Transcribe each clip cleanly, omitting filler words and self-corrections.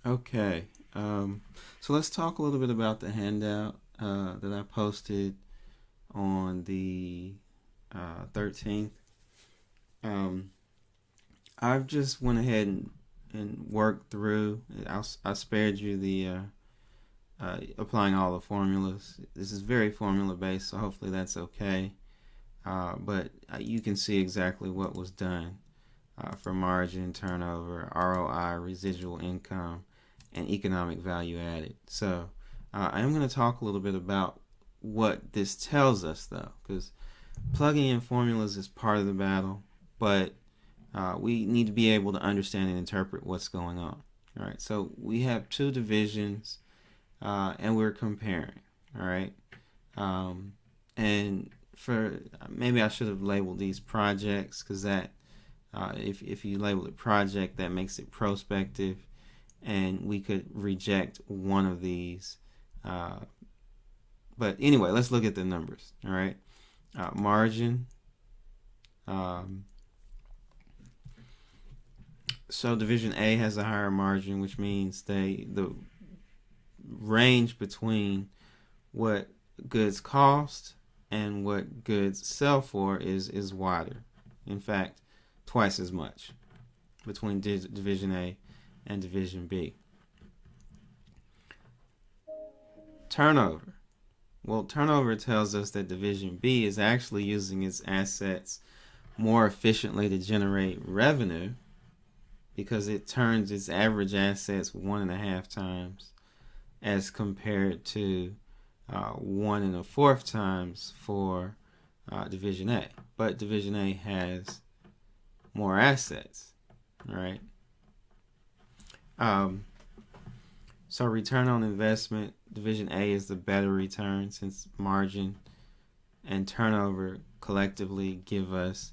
Okay. So let's talk a little bit about the handout that I posted on the 13th. Um, I've just went ahead and worked through. I spared you the applying all the formulas. This is very formula based, so hopefully that's okay. But you can see exactly what was done for margin, turnover, ROI, residual income, and economic value added. So I am going to talk a little bit about what this tells us, though, because plugging in formulas is part of the battle, but we need to be able to understand and interpret what's going on. All right, so we have two divisions, and we're comparing. All right, and for maybe I should have labeled these projects because that if you label it project, that makes it prospective, and we could reject one of these. But anyway, let's look at the numbers. All right, margin. Um, so Division A has a higher margin, which means the range between what goods cost and what goods sell for is wider. In fact, twice as much between Division A and Division B. Turnover. Well, turnover tells us that Division B is actually using its assets more efficiently to generate revenue because it turns its average assets 1.5 times as compared to 1.25 times for Division A. But Division A has more assets, right? So return on investment, Division A is the better return since margin and turnover collectively give us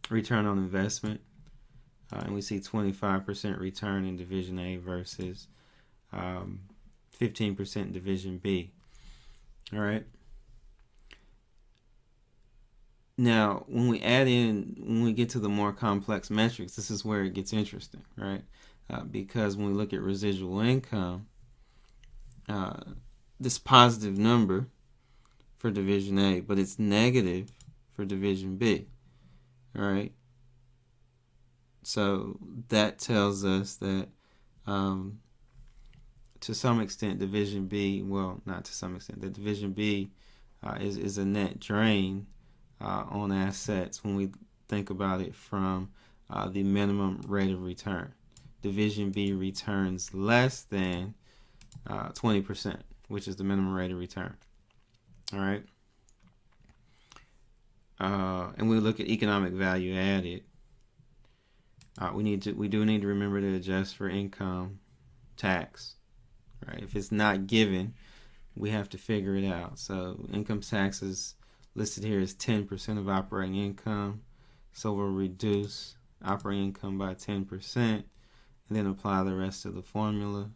return on investment. And we see 25% return in Division A versus 15% in Division B. All right. Now, when we get to the more complex metrics, this is where it gets interesting, right? Because when we look at residual income, this positive number for Division A, but it's negative for Division B, all right? So that tells us that to some extent Division B, well, not to some extent, that Division B is a net drain on assets when we think about it from the minimum rate of return. Division B returns less than 20%, which is the minimum rate of return. All right. And we look at economic value added. We do need to remember to adjust for income tax. Right. If it's not given, we have to figure it out. So income tax is listed here as 10% of operating income. So we'll reduce operating income by 10% and then apply the rest of the formula.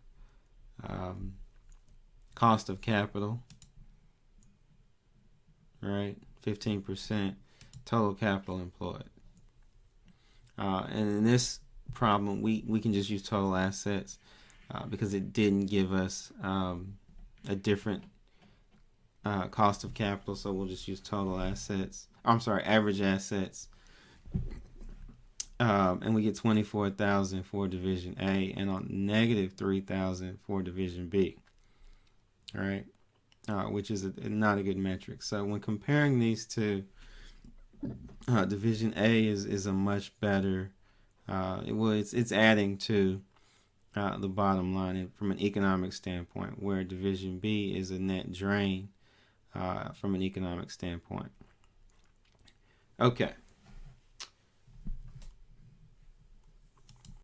Cost of capital, right? 15% total capital employed. And in this problem, we can just use total assets because it didn't give us a different cost of capital, so we'll just use total assets. Average assets. And we get 24,000 for Division A and on negative 3,000 for Division B. All right, which is not a good metric. So when comparing these two, Division A is a much better. It's adding to the bottom line from an economic standpoint, where Division B is a net drain from an economic standpoint. Okay,